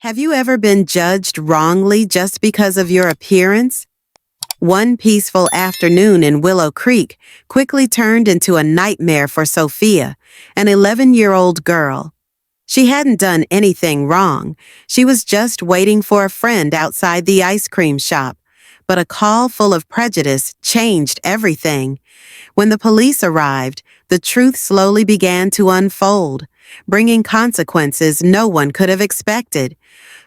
Have you ever been judged wrongly just because of your appearance? One peaceful afternoon in Willow Creek quickly turned into a nightmare for Sophia, an 11-year-old girl. She hadn't done anything wrong. She was just waiting for a friend outside the ice cream shop. But a call full of prejudice changed everything. When the police arrived, the truth slowly began to unfold, bringing consequences no one could have expected.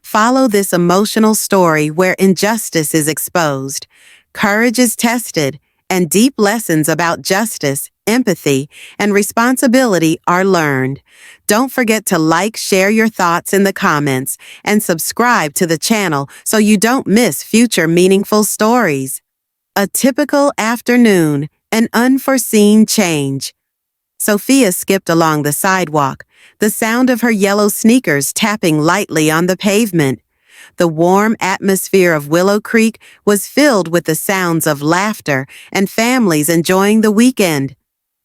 Follow this emotional story where injustice is exposed, courage is tested, and deep lessons about justice, empathy, and responsibility are learned. Don't forget to like, share your thoughts in the comments, and subscribe to the channel so you don't miss future meaningful stories. A typical afternoon, an unforeseen change. Sophia skipped along the sidewalk, the sound of her yellow sneakers tapping lightly on the pavement. The warm atmosphere of Willow Creek was filled with the sounds of laughter and families enjoying the weekend.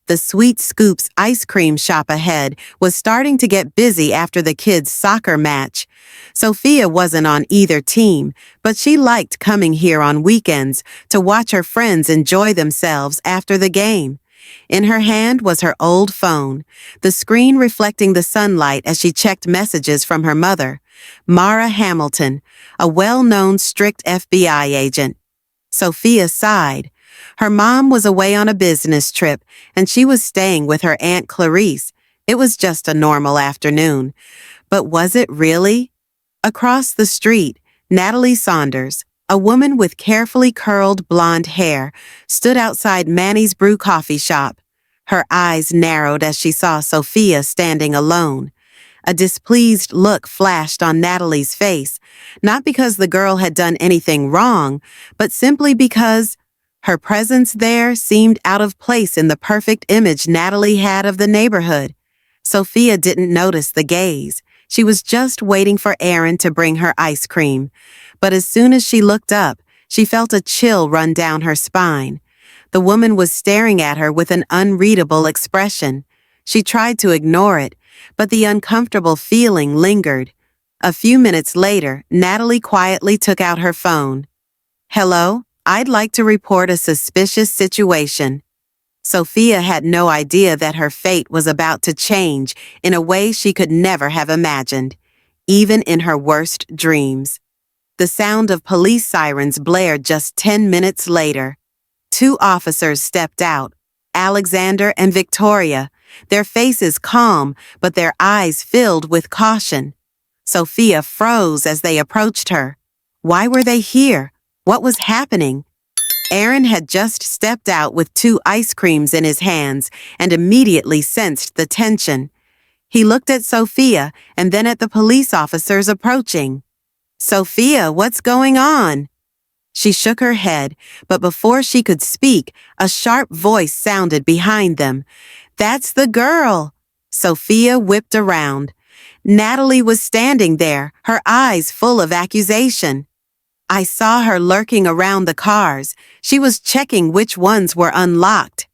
The Sweet Scoops ice cream shop ahead was starting to get busy after the kids' soccer match. Sophia wasn't on either team, but she liked coming here on weekends to watch her friends enjoy themselves after the game. In her hand was her old phone, the screen reflecting the sunlight as she checked messages from her mother, Mara Hamilton, a well-known strict FBI agent. Sophia sighed. Her mom was away on a business trip, and she was staying with her Aunt Clarice. It was just a normal afternoon. But was it really? Across the street, Natalie Saunders, a woman with carefully curled blonde hair, stood outside Manny's Brew coffee shop. Her eyes narrowed as she saw Sophia standing alone. A displeased look flashed on Natalie's face, not because the girl had done anything wrong, but simply because her presence there seemed out of place in the perfect image Natalie had of the neighborhood. Sophia didn't notice the gaze. She was just waiting for Aaron to bring her ice cream. But as soon as she looked up, she felt a chill run down her spine. The woman was staring at her with an unreadable expression. She tried to ignore it, but the uncomfortable feeling lingered. A few minutes later, Natalie quietly took out her phone. "Hello, I'd like to report a suspicious situation." Sophia had no idea that her fate was about to change in a way she could never have imagined, even in her worst dreams. The sound of police sirens blared just 10 minutes later. Two officers stepped out, Alexander and Victoria, their faces calm, but their eyes filled with caution. Sophia froze as they approached her. Why were they here? What was happening? Aaron had just stepped out with 2 ice creams in his hands and immediately sensed the tension. He looked at Sophia and then at the police officers approaching. "Sophia, what's going on?" She shook her head, but before she could speak, a sharp voice sounded behind them. "That's the girl!" Sophia whipped around. Natalie was standing there, her eyes full of accusation. "I saw her lurking around the cars. She was checking which ones were unlocked."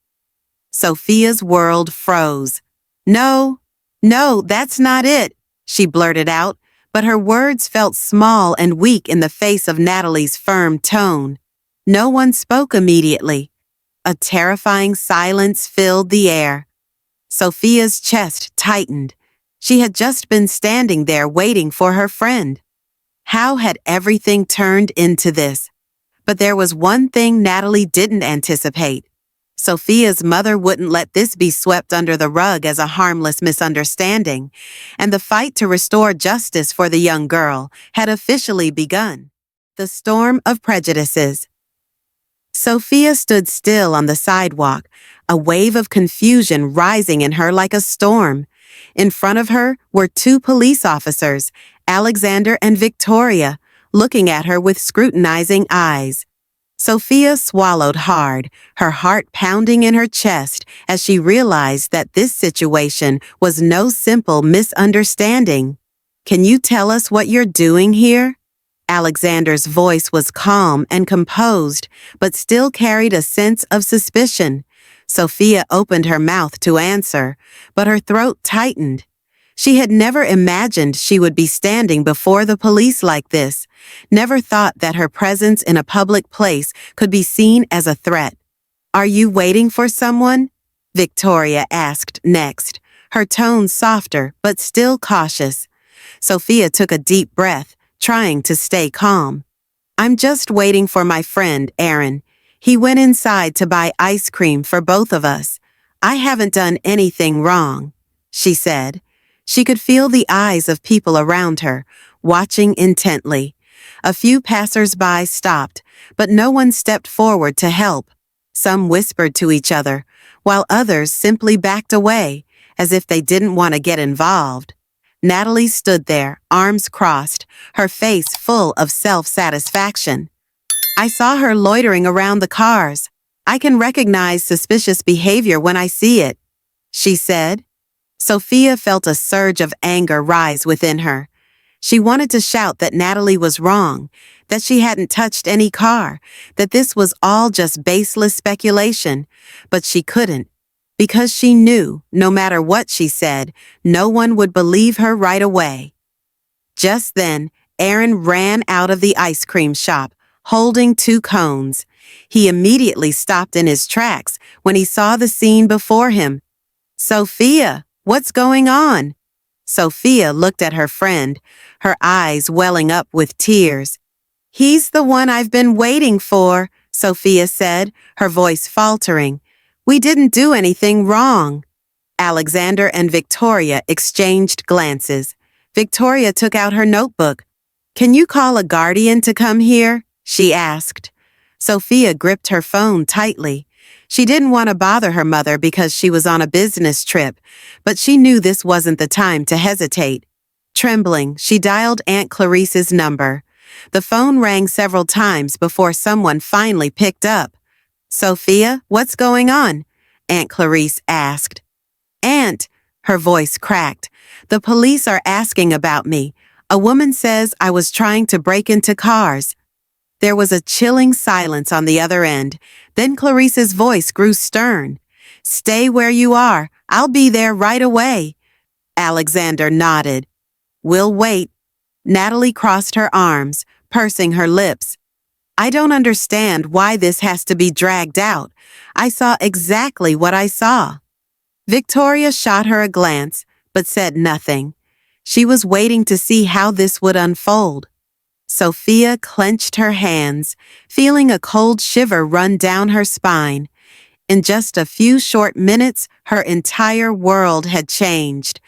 Sophia's world froze. No, that's not it," she blurted out, but her words felt small and weak in the face of Natalie's firm tone. No one spoke immediately. A terrifying silence filled the air. Sophia's chest tightened. She had just been standing there waiting for her friend. How had everything turned into this? But there was one thing Natalie didn't anticipate. Sophia's mother wouldn't let this be swept under the rug as a harmless misunderstanding, and the fight to restore justice for the young girl had officially begun. The storm of prejudices. Sophia stood still on the sidewalk, a wave of confusion rising in her like a storm. In front of her were 2 police officers, Alexander and Victoria, looking at her with scrutinizing eyes. Sophia swallowed hard, her heart pounding in her chest as she realized that this situation was no simple misunderstanding. "Can you tell us what you're doing here?" Alexander's voice was calm and composed, but still carried a sense of suspicion. Sophia opened her mouth to answer, but her throat tightened. She had never imagined she would be standing before the police like this, never thought that her presence in a public place could be seen as a threat. "Are you waiting for someone?" Victoria asked next, her tone softer but still cautious. Sophia took a deep breath, trying to stay calm. "I'm just waiting for my friend, Aaron. He went inside to buy ice cream for both of us. I haven't done anything wrong," she said. She could feel the eyes of people around her, watching intently. A few passers-by stopped, but no one stepped forward to help. Some whispered to each other, while others simply backed away, as if they didn't want to get involved. Natalie stood there, arms crossed, her face full of self-satisfaction. "I saw her loitering around the cars. I can recognize suspicious behavior when I see it," she said. Sophia felt a surge of anger rise within her. She wanted to shout that Natalie was wrong, that she hadn't touched any car, that this was all just baseless speculation, but she couldn't, because she knew, no matter what she said, no one would believe her right away. Just then, Aaron ran out of the ice cream shop, holding 2 cones. He immediately stopped in his tracks when he saw the scene before him. "Sophia, what's going on?" Sophia looked at her friend, her eyes welling up with tears. "He's the one I've been waiting for," Sophia said, her voice faltering. "We didn't do anything wrong." Alexander and Victoria exchanged glances. Victoria took out her notebook. "Can you call a guardian to come here?" she asked. Sophia gripped her phone tightly. She didn't want to bother her mother because she was on a business trip, but she knew this wasn't the time to hesitate. Trembling, she dialed Aunt Clarice's number. The phone rang several times before someone finally picked up. "Sophia, what's going on?" Aunt Clarice asked. "Aunt," her voice cracked, "the police are asking about me. A woman says I was trying to break into cars." There was a chilling silence on the other end. Then Clarice's voice grew stern. "Stay where you are. I'll be there right away." Alexander nodded. "We'll wait." Natalie crossed her arms, pursing her lips. "I don't understand why this has to be dragged out. I saw exactly what I saw." Victoria shot her a glance, but said nothing. She was waiting to see how this would unfold. Sophia clenched her hands, feeling a cold shiver run down her spine. In just a few short minutes, her entire world had changed.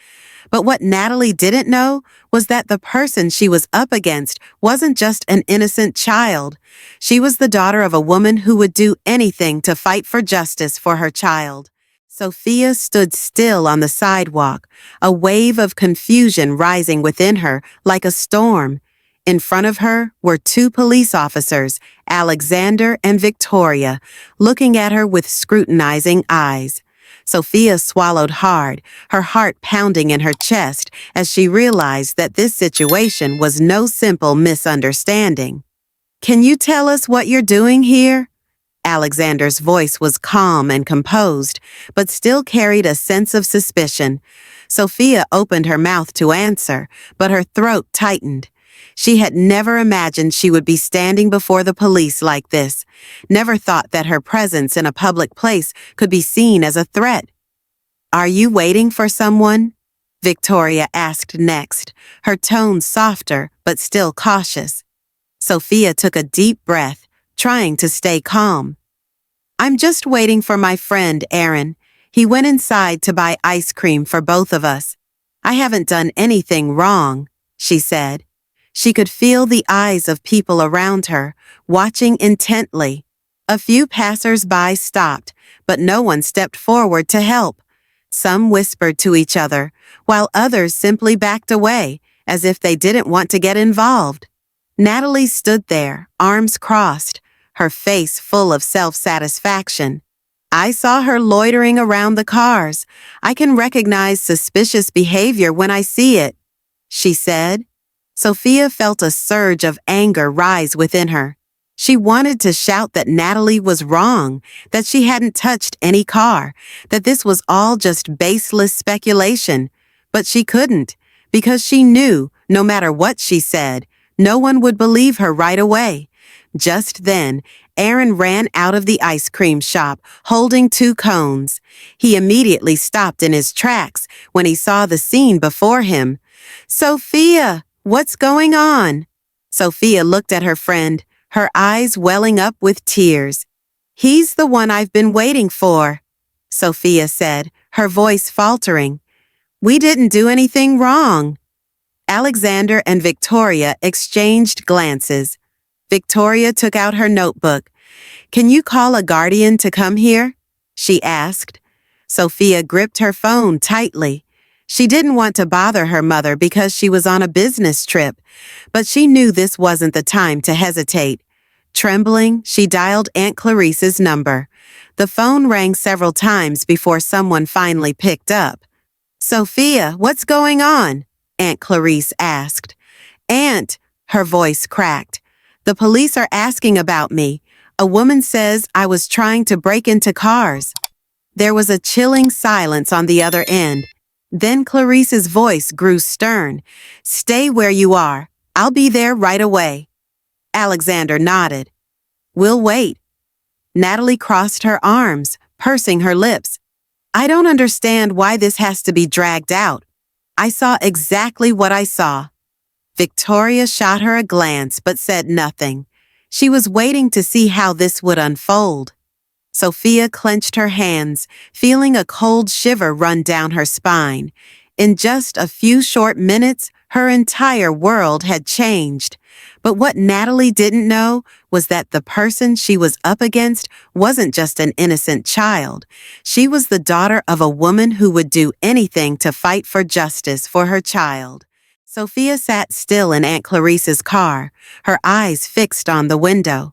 But what Natalie didn't know was that the person she was up against wasn't just an innocent child. She was the daughter of a woman who would do anything to fight for justice for her child. Sophia stood still on the sidewalk, a wave of confusion rising within her like a storm. In front of her were 2 police officers, Alexander and Victoria, looking at her with scrutinizing eyes. Sophia swallowed hard, her heart pounding in her chest as she realized that this situation was no simple misunderstanding. "Can you tell us what you're doing here?" Alexander's voice was calm and composed, but still carried a sense of suspicion. Sophia opened her mouth to answer, but her throat tightened. She had never imagined she would be standing before the police like this, never thought that her presence in a public place could be seen as a threat. "Are you waiting for someone?" Victoria asked next, her tone softer but still cautious. Sophia took a deep breath, trying to stay calm. "I'm just waiting for my friend, Aaron. He went inside to buy ice cream for both of us. I haven't done anything wrong," she said. She could feel the eyes of people around her, watching intently. A few passers-by stopped, but no one stepped forward to help. Some whispered to each other, while others simply backed away, as if they didn't want to get involved. Natalie stood there, arms crossed, her face full of self-satisfaction. "I saw her loitering around the cars. I can recognize suspicious behavior when I see it," she said. Sophia felt a surge of anger rise within her. She wanted to shout that Natalie was wrong, that she hadn't touched any car, that this was all just baseless speculation, But she couldn't, because she knew, no matter what she said, no one would believe her right away. Just then, Aaron ran out of the ice cream shop, holding 2 cones. He immediately stopped in his tracks when he saw the scene before him. "Sophia, what's going on?" Sophia looked at her friend, her eyes welling up with tears. "He's the one I've been waiting for," Sophia said, her voice faltering. "We didn't do anything wrong." Alexander and Victoria exchanged glances. Victoria took out her notebook. "Can you call a guardian to come here?" she asked. Sophia gripped her phone tightly. She didn't want to bother her mother because she was on a business trip, but she knew this wasn't the time to hesitate. Trembling, she dialed Aunt Clarice's number. The phone rang several times before someone finally picked up. "Sophia, what's going on?" Aunt Clarice asked. "Aunt," her voice cracked. "The police are asking about me. A woman says I was trying to break into cars." There was a chilling silence on the other end. Then Clarice's voice grew stern. "Stay where you are. I'll be there right away." Alexander nodded. "We'll wait." Natalie crossed her arms, pursing her lips. "I don't understand why this has to be dragged out. I saw exactly what I saw." Victoria shot her a glance but said nothing. She was waiting to see how this would unfold. Sophia clenched her hands, feeling a cold shiver run down her spine. In just a few short minutes, her entire world had changed. But what Natalie didn't know was that the person she was up against wasn't just an innocent child. She was the daughter of a woman who would do anything to fight for justice for her child. Sophia sat still in Aunt Clarice's car, her eyes fixed on the window.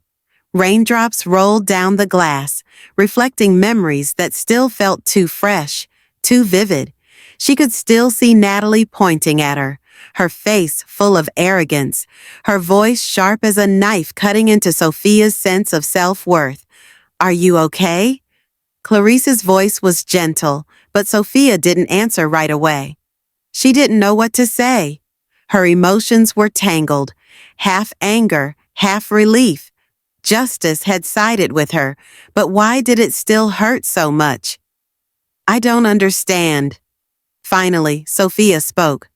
Raindrops rolled down the glass, reflecting memories that still felt too fresh, too vivid. She could still see Natalie pointing at her, her face full of arrogance, her voice sharp as a knife cutting into Sophia's sense of self-worth. "Are you okay?" Clarice's voice was gentle, but Sophia didn't answer right away. She didn't know what to say. Her emotions were tangled, half anger, half relief. Justice had sided with her, but why did it still hurt so much? "I don't understand." Finally, Sophia spoke.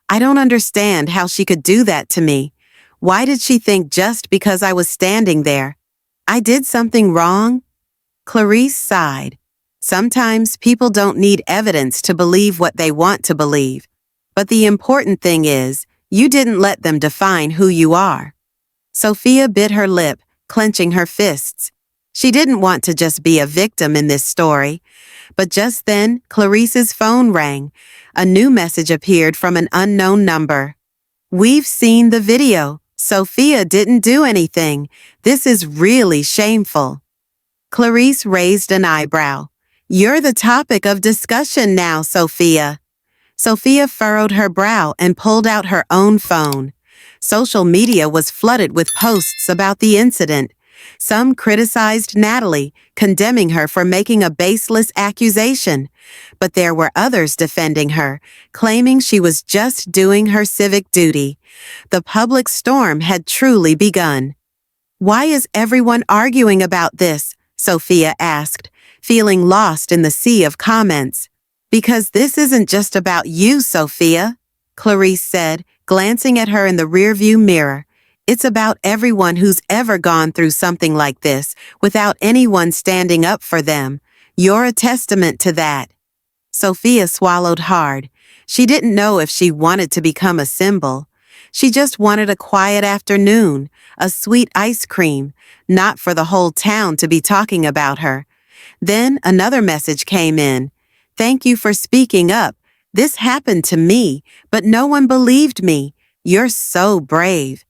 "I don't understand how she could do that to me. Why did she think just because I was standing there I did something wrong?" Clarice sighed. Sometimes people don't need evidence to believe what they want to believe. But the important thing is, you didn't let them define who you are. Sophia bit her lip, clenching her fists. She didn't want to just be a victim in this story. But just then, Clarice's phone rang. A new message appeared from an unknown number. "We've seen the video. Sophia didn't do anything. This is really shameful." Clarice raised an eyebrow. "You're the topic of discussion now, Sophia." Sophia furrowed her brow and pulled out her own phone. Social media was flooded with posts about the incident. Some criticized Natalie, condemning her for making a baseless accusation. But there were others defending her, claiming she was just doing her civic duty. The public storm had truly begun. "Why is everyone arguing about this?" Sophia asked, feeling lost in the sea of comments. "Because this isn't just about you, Sophia," Clarice said, glancing at her in the rearview mirror. "It's about everyone who's ever gone through something like this without anyone standing up for them. You're a testament to that." Sophia swallowed hard. She didn't know if she wanted to become a symbol. She just wanted a quiet afternoon, a sweet ice cream, not for the whole town to be talking about her. Then another message came in. "Thank you for speaking up. This happened to me, but no one believed me. You're so brave."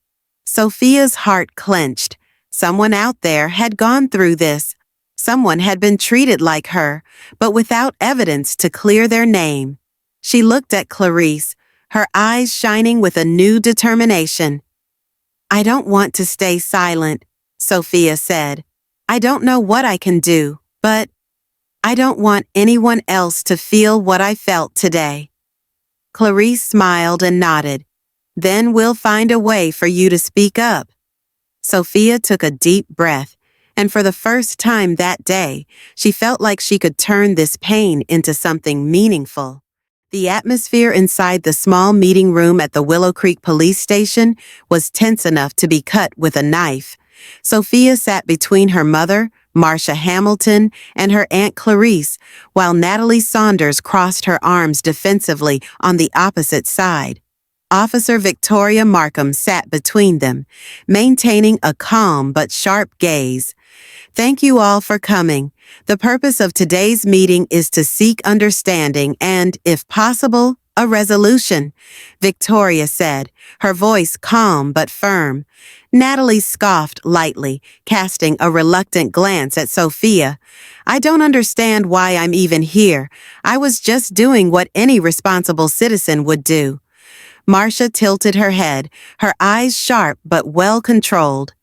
Sophia's heart clenched. Someone out there had gone through this. Someone had been treated like her, but without evidence to clear their name. She looked at Clarice, her eyes shining with a new determination. "I don't want to stay silent," Sophia said. "I don't know what I can do, but I don't want anyone else to feel what I felt today." Clarice smiled and nodded. Then we'll find a way for you to speak up. Sophia took a deep breath, and for the first time that day, she felt like she could turn this pain into something meaningful. The atmosphere inside the small meeting room at the Willow Creek police station was tense enough to be cut with a knife. Sophia sat between her mother, Marcia Hamilton, and her Aunt Clarice, while Natalie Saunders crossed her arms defensively on the opposite side. Officer Victoria Markham sat between them, maintaining a calm but sharp gaze. Thank you all for coming. The purpose of today's meeting is to seek understanding and, if possible, a resolution, Victoria said, her voice calm but firm. Natalie scoffed lightly, casting a reluctant glance at Sophia. I don't understand why I'm even here. I was just doing what any responsible citizen would do. Marcia tilted her head, her eyes sharp but well-controlled.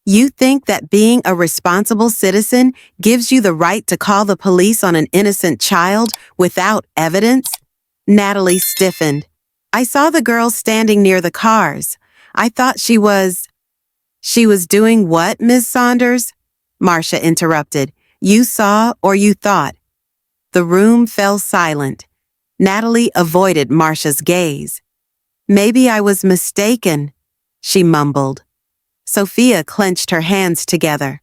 You think that being a responsible citizen gives you the right to call the police on an innocent child without evidence? Natalie stiffened. I saw the girl standing near the cars. I thought she was doing what, Ms. Saunders? Marcia interrupted. You saw or you thought? The room fell silent. Natalie avoided Marcia's gaze. Maybe I was mistaken, she mumbled. Sophia clenched her hands together.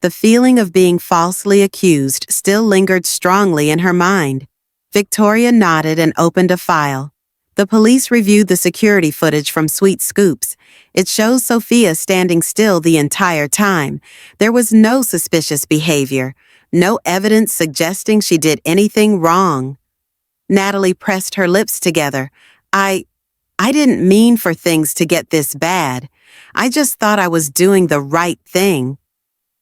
The feeling of being falsely accused still lingered strongly in her mind. Victoria nodded and opened a file. The police reviewed the security footage from Sweet Scoops. It shows Sophia standing still the entire time. There was no suspicious behavior, no evidence suggesting she did anything wrong. Natalie pressed her lips together. I didn't mean for things to get this bad. I just thought I was doing the right thing.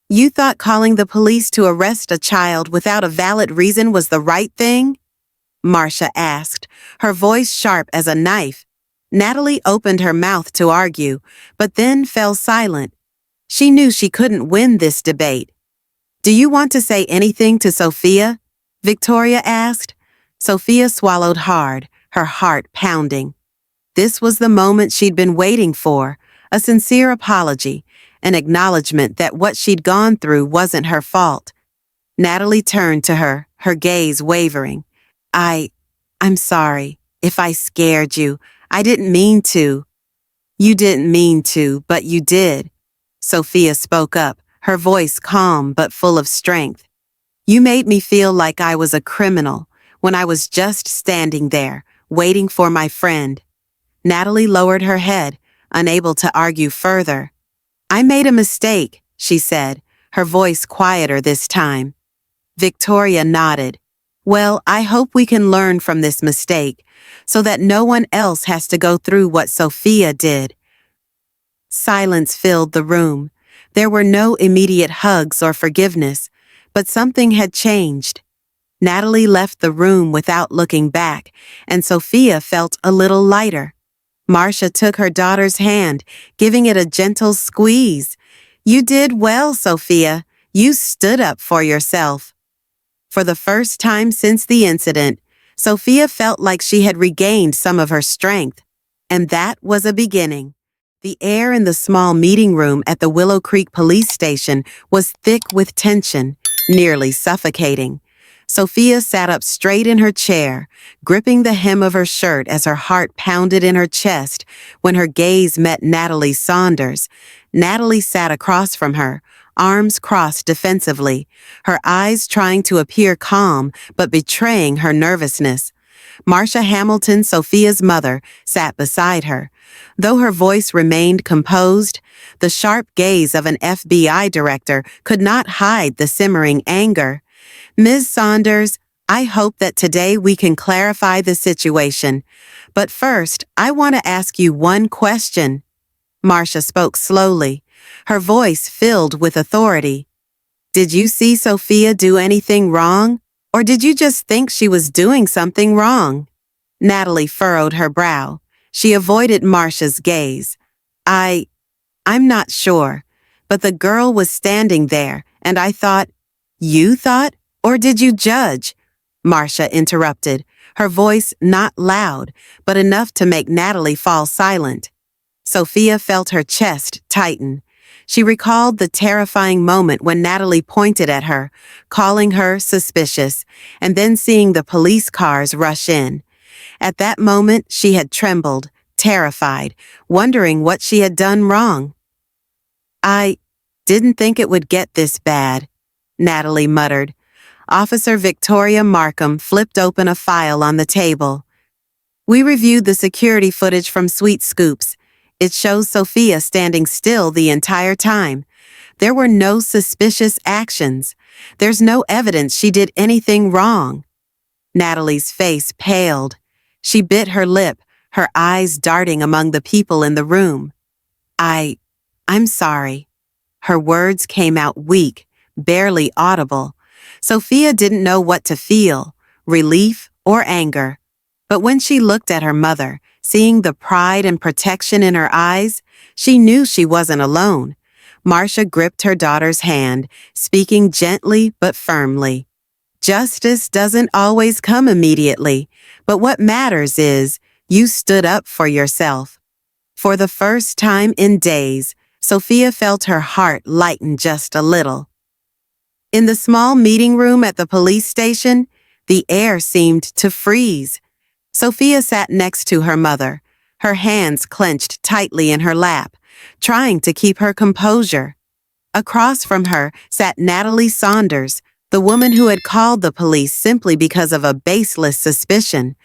You thought calling the police to arrest a child without a valid reason was the right thing? Marcia asked, her voice sharp as a knife. Natalie opened her mouth to argue, but then fell silent. She knew she couldn't win this debate. Do you want to say anything to Sophia? Victoria asked. Sophia swallowed hard, her heart pounding. This was the moment she'd been waiting for, a sincere apology, an acknowledgement that what she'd gone through wasn't her fault. Natalie turned to her, her gaze wavering. I'm sorry if I scared you. I didn't mean to. You didn't mean to, but you did. Sophia spoke up, her voice calm but full of strength. You made me feel like I was a criminal when I was just standing there, waiting for my friend. Natalie lowered her head, unable to argue further. I made a mistake, she said, her voice quieter this time. Victoria nodded. Well, I hope we can learn from this mistake, so that no one else has to go through what Sophia did. Silence filled the room. There were no immediate hugs or forgiveness, but something had changed. Natalie left the room without looking back, and Sophia felt a little lighter. Marcia took her daughter's hand, giving it a gentle squeeze. You did well, Sophia. You stood up for yourself. For the first time since the incident, Sophia felt like she had regained some of her strength, and that was a beginning. The air in the small meeting room at the Willow Creek police station was thick with tension, nearly suffocating. Sophia sat up straight in her chair, gripping the hem of her shirt as her heart pounded in her chest when her gaze met Natalie Saunders. Natalie sat across from her, arms crossed defensively, her eyes trying to appear calm but betraying her nervousness. Marcia Hamilton, Sophia's mother, sat beside her. Though her voice remained composed, the sharp gaze of an FBI director could not hide the simmering anger. Ms. Saunders, I hope that today we can clarify the situation. But first, I want to ask you one question. Marcia spoke slowly, her voice filled with authority. Did you see Sophia do anything wrong? Or did you just think she was doing something wrong? Natalie furrowed her brow. She avoided Marcia's gaze. I'm not sure, but the girl was standing there, and I thought, you thought? Or did you judge? Marcia interrupted, her voice not loud, but enough to make Natalie fall silent. Sophia felt her chest tighten. She recalled the terrifying moment when Natalie pointed at her, calling her suspicious, and then seeing the police cars rush in. At that moment, she had trembled, terrified, wondering what she had done wrong. "I didn't think it would get this bad," Natalie muttered. Officer Victoria Markham flipped open a file on the table. "We reviewed the security footage from Sweet Scoops. It shows Sophia standing still the entire time. There were no suspicious actions. There's no evidence she did anything wrong." Natalie's face paled. She bit her lip, her eyes darting among the people in the room. I'm sorry." Her words came out weak, barely audible. Sophia didn't know what to feel, relief or anger. But when she looked at her mother, seeing the pride and protection in her eyes, she knew she wasn't alone. Marcia gripped her daughter's hand, speaking gently but firmly. "Justice doesn't always come immediately, but what matters is you stood up for yourself." For the first time in days, Sophia felt her heart lighten just a little. In the small meeting room at the police station, the air seemed to freeze. Sophia sat next to her mother, her hands clenched tightly in her lap, trying to keep her composure. Across from her sat Natalie Saunders, the woman who had called the police simply because of a baseless suspicion.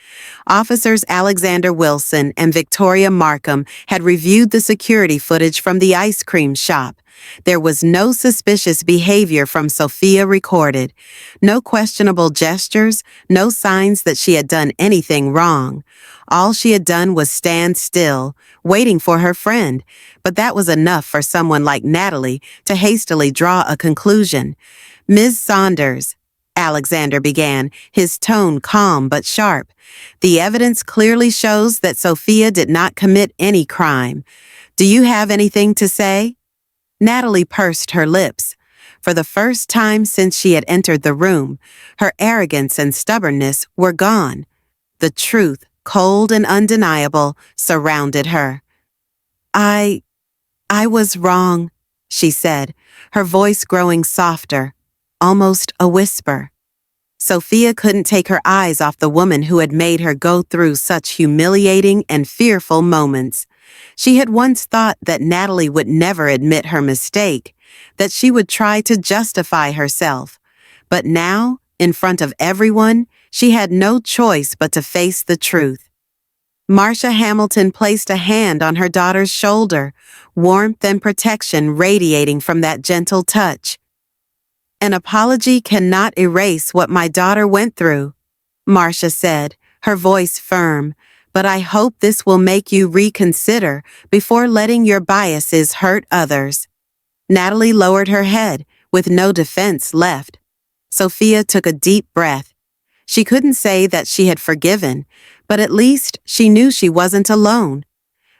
Officers Alexander Wilson and Victoria Markham had reviewed the security footage from the ice cream shop. There was no suspicious behavior from Sophia recorded, no questionable gestures, no signs that she had done anything wrong. All she had done was stand still, waiting for her friend, but that was enough for someone like Natalie to hastily draw a conclusion. "Ms. Saunders," Alexander began, his tone calm but sharp. "The evidence clearly shows that Sophia did not commit any crime. Do you have anything to say?" Natalie pursed her lips. For the first time since she had entered the room, her arrogance and stubbornness were gone. The truth, cold and undeniable, surrounded her. I was wrong," she said, her voice growing softer, almost a whisper. Sophia couldn't take her eyes off the woman who had made her go through such humiliating and fearful moments. She had once thought that Natalie would never admit her mistake, that she would try to justify herself. But now, in front of everyone, she had no choice but to face the truth. Marcia Hamilton placed a hand on her daughter's shoulder, warmth and protection radiating from that gentle touch. "An apology cannot erase what my daughter went through," Marcia said, her voice firm, "but I hope this will make you reconsider before letting your biases hurt others." Natalie lowered her head, with no defense left. Sophia took a deep breath. She couldn't say that she had forgiven, but at least she knew she wasn't alone.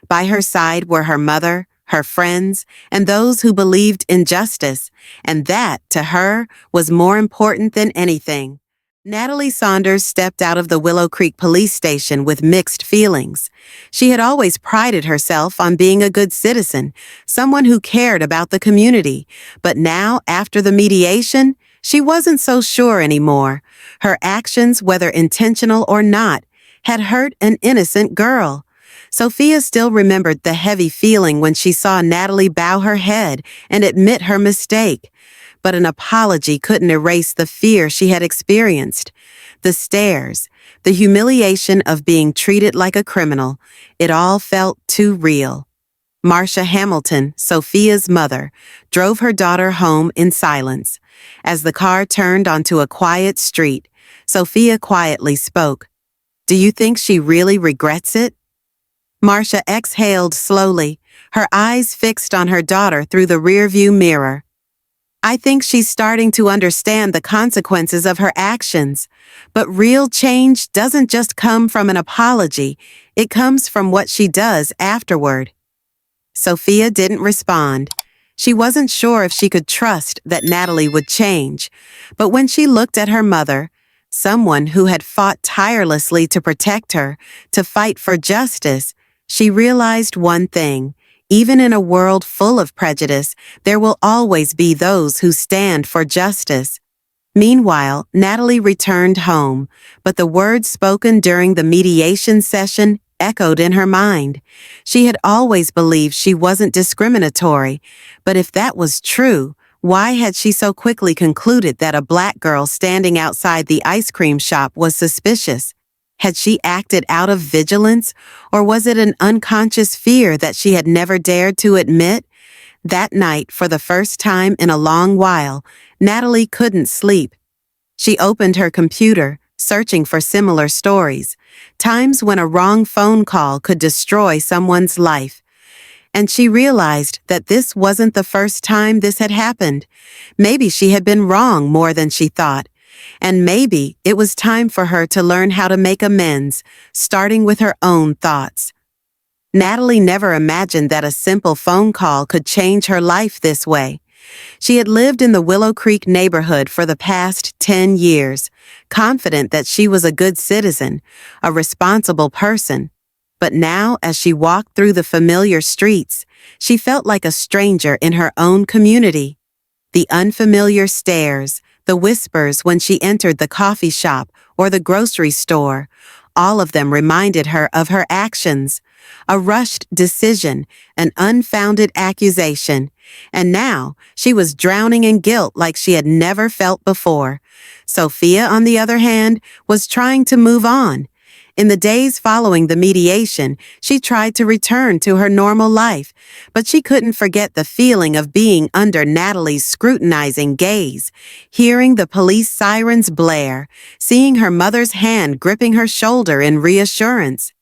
By her side were her mother, her friends, and those who believed in justice, and that, to her, was more important than anything. Natalie Saunders stepped out of the Willow Creek police station with mixed feelings. She had always prided herself on being a good citizen, someone who cared about the community. But now, after the mediation, she wasn't so sure anymore. Her actions, whether intentional or not, had hurt an innocent girl. Sophia still remembered the heavy feeling when she saw Natalie bow her head and admit her mistake. But an apology couldn't erase the fear she had experienced. The stares, the humiliation of being treated like a criminal, it all felt too real. Marcia Hamilton, Sophia's mother, drove her daughter home in silence. As the car turned onto a quiet street, Sophia quietly spoke. "Do you think she really regrets it?" Marcia exhaled slowly, her eyes fixed on her daughter through the rearview mirror. "I think she's starting to understand the consequences of her actions. But real change doesn't just come from an apology, it comes from what she does afterward." Sophia didn't respond. She wasn't sure if she could trust that Natalie would change. But when she looked at her mother, someone who had fought tirelessly to protect her, to fight for justice, she realized one thing. Even in a world full of prejudice, there will always be those who stand for justice. Meanwhile, Natalie returned home, but the words spoken during the mediation session echoed in her mind. She had always believed she wasn't discriminatory, but if that was true, why had she so quickly concluded that a black girl standing outside the ice cream shop was suspicious? Had she acted out of vigilance, or was it an unconscious fear that she had never dared to admit? That night, for the first time in a long while, Natalie couldn't sleep. She opened her computer, searching for similar stories, times when a wrong phone call could destroy someone's life. And she realized that this wasn't the first time this had happened. Maybe she had been wrong more than she thought. And maybe it was time for her to learn how to make amends, starting with her own thoughts. Natalie never imagined that a simple phone call could change her life this way. She had lived in the Willow Creek neighborhood for the past 10 years, confident that she was a good citizen, a responsible person. But now, as she walked through the familiar streets, she felt like a stranger in her own community. The unfamiliar stares, the whispers when she entered the coffee shop or the grocery store, all of them reminded her of her actions. A rushed decision, an unfounded accusation, and now she was drowning in guilt like she had never felt before. Sophia, on the other hand, was trying to move on. In the days following the mediation, she tried to return to her normal life, but she couldn't forget the feeling of being under Natalie's scrutinizing gaze, hearing the police sirens blare, seeing her mother's hand gripping her shoulder in reassurance.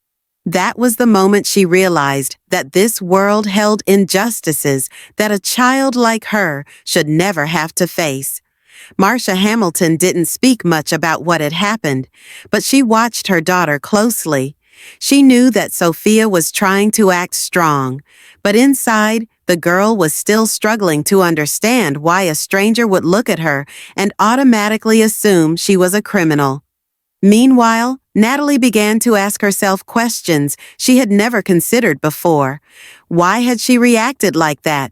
That was the moment she realized that this world held injustices that a child like her should never have to face. Marsha Hamilton didn't speak much about what had happened, but she watched her daughter closely. She knew that Sophia was trying to act strong, but inside, the girl was still struggling to understand why a stranger would look at her and automatically assume she was a criminal. Meanwhile, Natalie began to ask herself questions she had never considered before. Why had she reacted like that?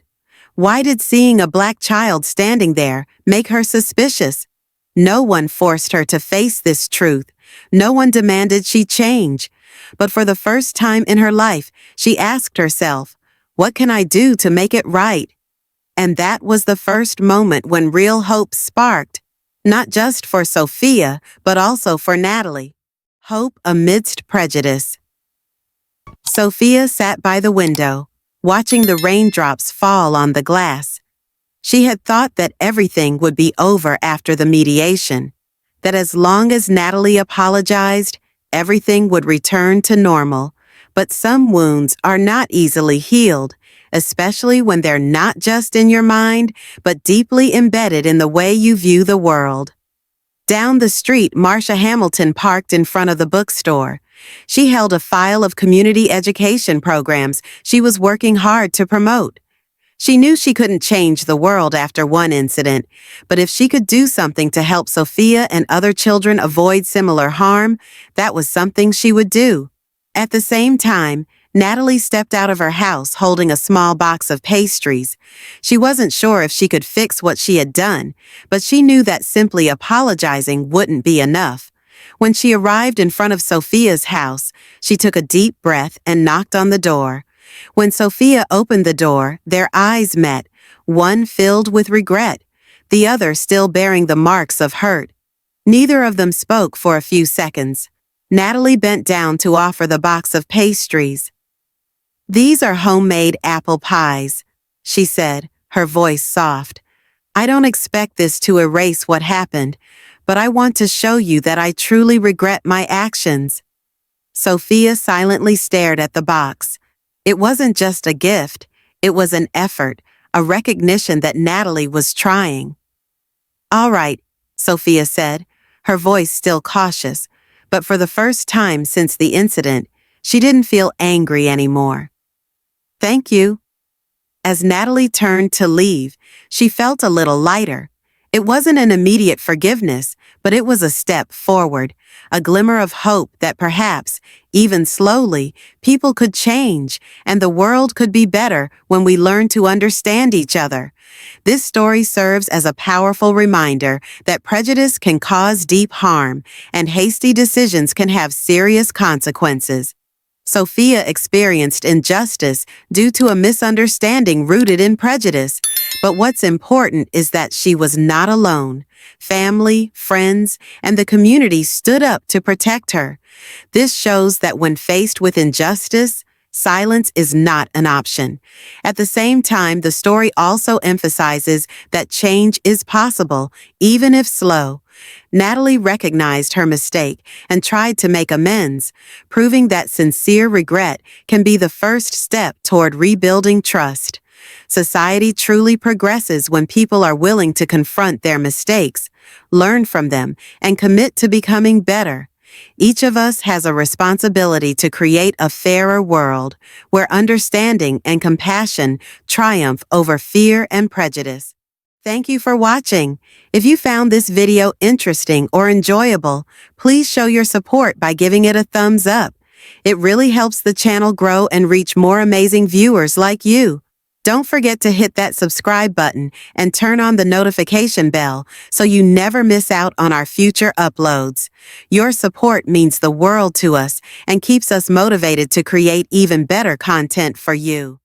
Why did seeing a black child standing there make her suspicious? No one forced her to face this truth. No one demanded she change. But for the first time in her life, she asked herself, what can I do to make it right? And that was the first moment when real hope sparked, not just for Sophia, but also for Natalie. Hope amidst prejudice. Sophia sat by the window, watching the raindrops fall on the glass. She had thought that everything would be over after the mediation, that as long as Natalie apologized, everything would return to normal. But some wounds are not easily healed, especially when they're not just in your mind, but deeply embedded in the way you view the world. Down the street, Marsha Hamilton parked in front of the bookstore. She held a file of community education programs she was working hard to promote. She knew she couldn't change the world after one incident, but if she could do something to help Sophia and other children avoid similar harm, that was something she would do. At the same time, Natalie stepped out of her house holding a small box of pastries. She wasn't sure if she could fix what she had done, but she knew that simply apologizing wouldn't be enough. When she arrived in front of Sophia's house, she took a deep breath and knocked on the door. When Sophia opened the door, their eyes met, one filled with regret, the other still bearing the marks of hurt. Neither of them spoke for a few seconds. Natalie bent down to offer the box of pastries. "These are homemade apple pies," she said, her voice soft. "I don't expect this to erase what happened, but I want to show you that I truly regret my actions." Sophia silently stared at the box. It wasn't just a gift, it was an effort, a recognition that Natalie was trying. "All right," Sophia said, her voice still cautious, but for the first time since the incident, she didn't feel angry anymore. "Thank you." As Natalie turned to leave, she felt a little lighter. It wasn't an immediate forgiveness, but it was a step forward, a glimmer of hope that perhaps, even slowly, people could change and the world could be better when we learn to understand each other. This story serves as a powerful reminder that prejudice can cause deep harm and hasty decisions can have serious consequences. Sophia experienced injustice due to a misunderstanding rooted in prejudice, but what's important is that she was not alone. Family, friends, and the community stood up to protect her. This shows that when faced with injustice, silence is not an option. At the same time, the story also emphasizes that change is possible, even if slow. Natalie recognized her mistake and tried to make amends, proving that sincere regret can be the first step toward rebuilding trust. Society truly progresses when people are willing to confront their mistakes, learn from them, and commit to becoming better. Each of us has a responsibility to create a fairer world where understanding and compassion triumph over fear and prejudice. Thank you for watching. If you found this video interesting or enjoyable, please show your support by giving it a thumbs up. It really helps the channel grow and reach more amazing viewers like you. Don't forget to hit that subscribe button and turn on the notification bell so you never miss out on our future uploads. Your support means the world to us and keeps us motivated to create even better content for you.